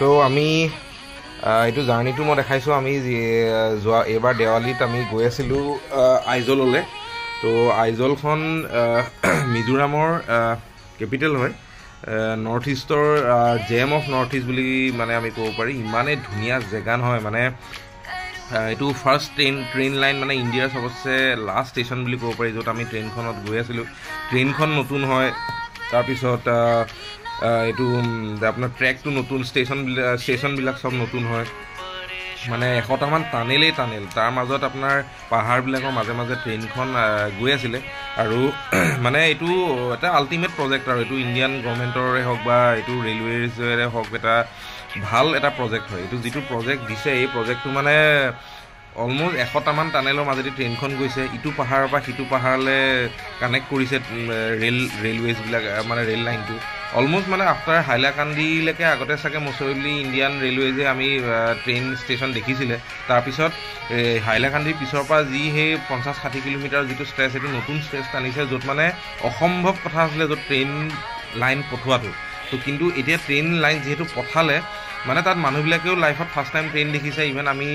so আমি এইটো জাৰ্নিটো মই দেখাইছোঁ আমি যোৱা এইবাৰ দেৱালীত আমি গৈ আছিলোঁ আইজললৈ তো আইজলখন মিজোৰামৰ কেপিটেল হয় নৰ্থ ইষ্টৰ জেম অফ নৰ্থ ইষ্ট বুলি মানে আমি ক'ব পাৰি ইমানেই ধুনীয়া জেগা নহয় মানে এইটো ফাৰ্ষ্ট ট্ৰেইন লাইন মানে ইণ্ডিয়াৰ চবতছে লাষ্ট ষ্টেচন বুলি ক'ব পাৰি য'ত আমি ট্ৰেইনখনত গৈ আছিলোঁ ট্ৰেইনখন নতুন হয় তাৰপিছত এইটো আপোনাৰ ট্ৰেকটো নতুন ষ্টেচনবিলাক চব নতুন হয় মানে 100টামান টানেল তাৰ মাজত আপোনাৰ পাহাৰবিলাকৰ মাজে মাজে ট্ৰেইনখন গৈ আছিলে আৰু মানে এইটো এটা আল্টিমেট প্ৰজেক্ট আৰু এইটো ইণ্ডিয়ান গভৰ্ণমেণ্টৰে হওক বা এইটো ৰেলৱেজৰে হওক এটা ভাল এটা প্ৰজেক্ট হয় এইটো যিটো প্ৰজেক্ট দিছে এই প্ৰজেক্টটো মানে অলমষ্ট 100টামান টানেলৰ মাজেদি ট্ৰেইনখন গৈছে ইটো পাহাৰৰ পৰা সিটো পাহাৰলৈ কানেক্ট কৰিছে ৰেলৱেজবিলাক মানে ৰেল লাইনটো অলমষ্ট মানে আফটাৰ হাইলাকান্দিলৈকে আগতে চাগে মষ্টলি ইণ্ডিয়ান ৰেলৱেজে আমি ট্ৰেইন ষ্টেচন দেখিছিলে তাৰপিছত হাইলাকান্দিৰ পিছৰ পৰা যি সেই 50-60 কিলোমিটাৰ যিটো ষ্ট্ৰেচ সেইটো নতুন ষ্ট্ৰেচ টানিছে য'ত মানে অসম্ভৱ কথা আছিলে য'ত ট্ৰেইন লাইন পঠোৱাটো তো কিন্তু এতিয়া ট্ৰেইন লাইন যিহেতু পঠালে মানে তাত মানুহবিলাকেও লাইফত ফাৰ্ষ্ট টাইম ট্ৰেইন দেখিছে ইভেন আমি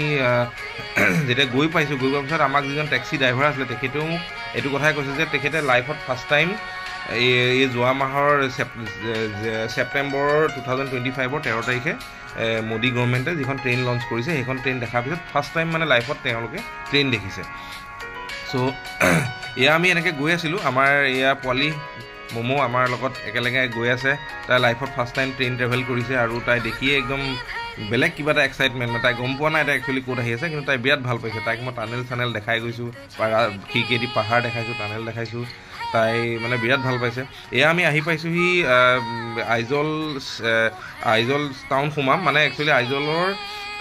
যেতিয়া গৈ পোৱাৰ পিছত আমাক যিজন টেক্সি ড্ৰাইভাৰ আছিলে তেখেতেও মোক এইটো কথাই কৈছে যে তেখেতে লাইফত ফাৰ্ষ্ট টাইম এই যোৱা মাহৰ ছেপ্টেম্বৰ 2025ৰ 13 তাৰিখে মোদী গভৰ্ণমেণ্টে যিখন ট্ৰেইন লঞ্চ কৰিছে সেইখন ট্ৰেইন দেখাৰ পিছত ফাৰ্ষ্ট টাইম মানে লাইফত তেওঁলোকে ট্ৰেইন দেখিছে চ' এয়া আমি এনেকৈ গৈ আছিলোঁ আমাৰ এয়া পোৱালি মমো আমাৰ লগত একেলগে গৈ আছে তাই লাইফত ফাৰ্ষ্ট টাইম ট্ৰেইন ট্ৰেভেল কৰিছে আৰু তাই দেখিয়ে একদম বেলেগ কিবা এটা এক্সাইটমেণ্ট তাই গম পোৱা নাই তাই একচুৱেলি ক'ত আহি আছে কিন্তু তাই বিৰাট ভাল পাইছে তাইক মই টানেল দেখাই গৈছোঁ খিৰিকিয়েদি পাহাৰ দেখাইছোঁ টানেল দেখাইছোঁ তাই মানে বিৰাট ভাল পাইছে এয়া আমি আহি পাইছোঁহি আইজল টাউন সোমাম মানে একচুৱেলি আইজলৰ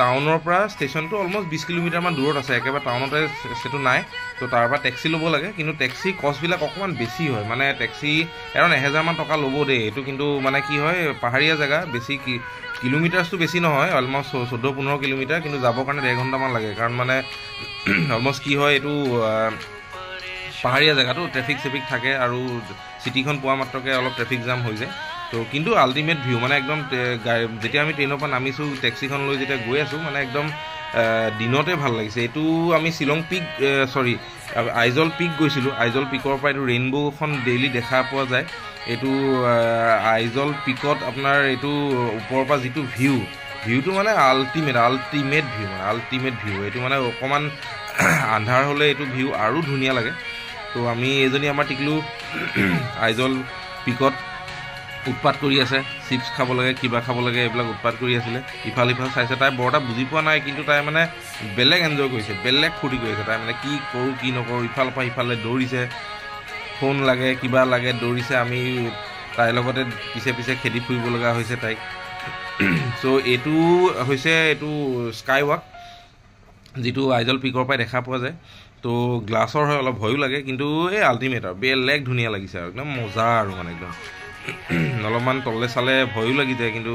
টাউনৰ পৰা ষ্টেচনটো অলমষ্ট 20 কিলোমিটাৰমান দূৰত আছে একেবাৰে টাউনতে সেইটো নাই তো তাৰ পৰা টেক্সি ল'ব লাগে কিন্তু টেক্সি কষ্টবিলাক অকণমান বেছি হয় মানে টেক্সি এৰাউণ্ড 1000মান টকা ল'ব দেই এইটো কিন্তু মানে কি হয় পাহাৰীয়া জেগা বেছি কিলোমিটাৰ্ছটো বেছি নহয় অলমষ্ট 14-15 কিলোমিটাৰ কিন্তু যাবৰ কাৰণে 1.5 ঘণ্টামান লাগে কাৰণ মানে অলমষ্ট কি হয় এইটো পাহাৰীয়া জেগাটো ট্ৰেফিক থাকে আৰু চিটিখন পোৱা মাত্ৰকে অলপ ট্ৰেফিক জাম হৈ যায় তো কিন্তু আল্টিমেট ভিউ মানে একদম যেতিয়া আমি ট্ৰেইনৰ পৰা নামিছোঁ টেক্সিখন লৈ যেতিয়া গৈ আছোঁ মানে একদম দিনতে ভাল লাগিছে এইটো আমি শ্বিলং পিক আইজল পিক গৈছিলোঁ আইজল পিকৰ পৰা এইটো ৰেইনব'খন ডেইলি দেখা পোৱা যায় এইটো আইজল পিকত আপোনাৰ এইটো ওপৰৰ পৰা যিটো ভিউটো মানে আল্টিমেট ভিউ এইটো মানে অকণমান আন্ধাৰ হ'লে এইটো ভিউ আৰু ধুনীয়া লাগে তো আমি এজনী আমাৰ টিকলু আইজল পিকত উৎপাত কৰি আছে চিপছ খাব লাগে কিবা খাব লাগে এইবিলাক উৎপাত কৰি আছিলে ইফাল চাইছে তাই বৰ এটা বুজি পোৱা নাই কিন্তু তাই মানে বেলেগ এনজয় কৰিছে বেলেগ ফূৰ্তি কৰিছে তাই মানে কি কৰোঁ কি নকৰোঁ ইফালৰ পৰা সিফালে দৌৰিছে ফোন লাগে কিবা লাগে দৌৰিছে আমি তাইৰ লগতে পিছে খেদি ফুৰিব লগা হৈছে তাইক চ' এইটো হৈছে এইটো স্কাই ৱাক যিটো আইজল পিকৰ পৰাই দেখা পোৱা যায় তো গ্লাছৰ হয় অলপ ভয়ো লাগে কিন্তু এই আল্টিমেট আৰু বেলেগ ধুনীয়া লাগিছে আৰু একদম মজা আৰু মানে একদম অলপমান তললৈ চালে ভয়ো লাগি যায় কিন্তু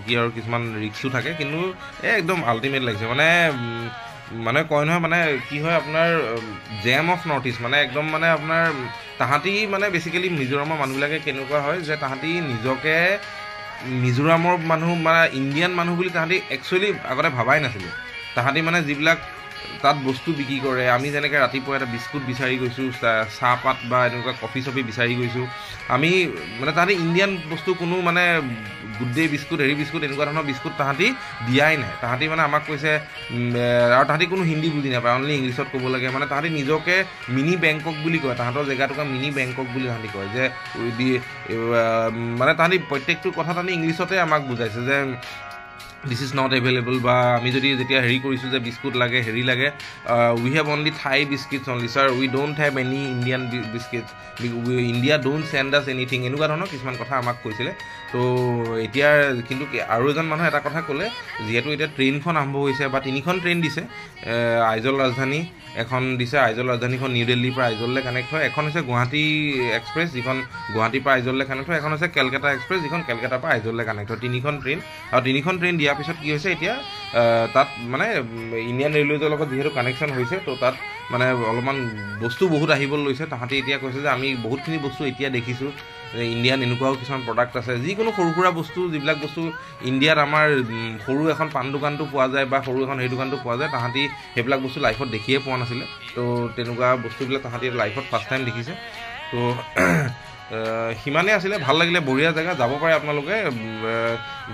কি আৰু কিছুমান ৰিক্সো থাকে কিন্তু একদম আল্টিমেট লাগিছে মানে কয় নহয় মানে কি হয় আপোনাৰ জেম অফ নৰ্থ ইষ্ট মানে একদম মানে আপোনাৰ তাহাঁতি মানে বেছিকেলি মিজোৰামৰ মানুহবিলাকে কেনেকুৱা হয় যে তাহাঁতি নিজকে মিজোৰামৰ মানুহ মানে ইণ্ডিয়ান মানুহ বুলি তাহাঁতি একচুৱেলি আগতে ভাবাই নাছিলে তাহাঁতি মানে যিবিলাক তাত বস্তু বিক্ৰী কৰে আমি যেনেকৈ ৰাতিপুৱা এটা বিস্কুট বিচাৰি গৈছোঁ চাহপাত বা এনেকুৱা কফি চফি বিচাৰি গৈছোঁ আমি মানে তাহাঁতি ইণ্ডিয়ান বস্তু কোনো মানে গুড ডে বিস্কুট বিস্কুট এনেকুৱা ধৰণৰ বিস্কুট তাহাঁতি দিয়াই নাই তাহাঁতি মানে আমাক কৈছে আৰু তাহাঁতি কোনো হিন্দী বুজি নাপায় অনলি ইংলিছত ক'ব লাগে মানে তাহাঁতি নিজকে মিনি বেংকক বুলি কয় তাহাঁতৰ জেগাটোকে মিনি বেংকক বুলি তাহাঁতি কয় যে মানে তাহাঁতি প্ৰত্যেকটো কথা তাহাঁতি ইংলিছতে আমাক বুজাইছে যে দিছ ইজ নট এভেইলেবল বা আমি যদি যেতিয়া হেৰি কৰিছোঁ যে বিস্কুট লাগে হেৰি লাগে we have only Thai biscuits only sir we don't have any Indian biscuits India don't send us anything এনেকুৱা ধৰণৰ কিছুমান কথা আমাক কৈছিলে তো এতিয়া কিন্তু আৰু এজন মানুহে এটা কথা ক'লে যিহেতু এতিয়া ট্ৰেইনখন আৰম্ভ হৈছে বা 3খন ট্ৰেইন দিছে আইজল ৰাজধানী এখন দিছে আইজল ৰাজধানীখন নিউ দিল্লীৰ পৰা আইজললৈ কানেক্ট হয় এখন হৈছে গুৱাহাটী এক্সপ্ৰেছ যিখন গুৱাহাটীৰ পৰা আইজললৈ কানেক্ট হয় এখন হৈছে কেলকাতা এক্সপ্ৰেছ যিখন কেলকাতাৰ পৰা আইজললৈ কানেক্ট হয় 3খন ট্ৰেইন আৰু 3খন ট্ৰেইন দিয়াৰ পিছত কি হৈছে এতিয়া তাত মানে ইণ্ডিয়ান ৰেলৱেজৰ লগত যিহেতু কানেকশ্যন হৈছে তো তাত মানে অলপমান বস্তু বহুত আহিবলৈ লৈছে তাহাঁতি এতিয়া কৈছে যে আমি বহুতখিনি বস্তু এতিয়া দেখিছোঁ ইণ্ডিয়ান এনেকুৱাও কিছুমান প্ৰডাক্ট আছে যিকোনো সৰু সুৰা বস্তু যিবিলাক বস্তু ইণ্ডিয়াত আমাৰ সৰু এখন পাণ দোকানটো পোৱা যায় বা সৰু এখন সেই দোকানটো পোৱা যায় তাহাঁতি সেইবিলাক বস্তু লাইফত দেখিয়ে পোৱা নাছিলে তো তেনেকুৱা বস্তুবিলাক তাহাঁতি লাইফত ফাৰ্ষ্ট টাইম দেখিছে তো সিমানেই আছিলে ভাল লাগিলে বঢ়িয়া জেগা যাব পাৰে আপোনালোকে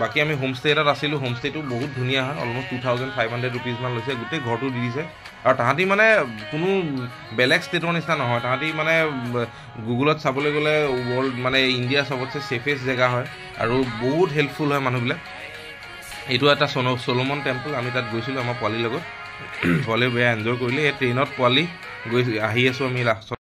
বাকী আমি হোমষ্টে এটাত আছিলোঁ হোমষ্টেটো বহুত ধুনীয়া হয় অলমষ্ট 2500 ৰুপিজমান লৈছে গোটেই ঘৰটো দি দিছে আৰু তাহাঁতি মানে কোনো বেলেগ ষ্টেটৰ নিচিনা নহয় তাহাঁতি মানে গুগলত চাবলৈ গ'লে ৱৰ্ল্ড মানে ইণ্ডিয়া চবতছে ছেফেষ্ট জেগা হয় আৰু বহুত হেল্পফুল হয় মানুহবিলাক এইটো এটা চলমন টেম্পল আমি তাত গৈছিলোঁ আমাৰ পোৱালিৰ লগত পোৱালি বেয়া এনজয় কৰিলে এই ট্ৰেইনত পোৱালি গৈ আহি আছোঁ আমি লাষ্টত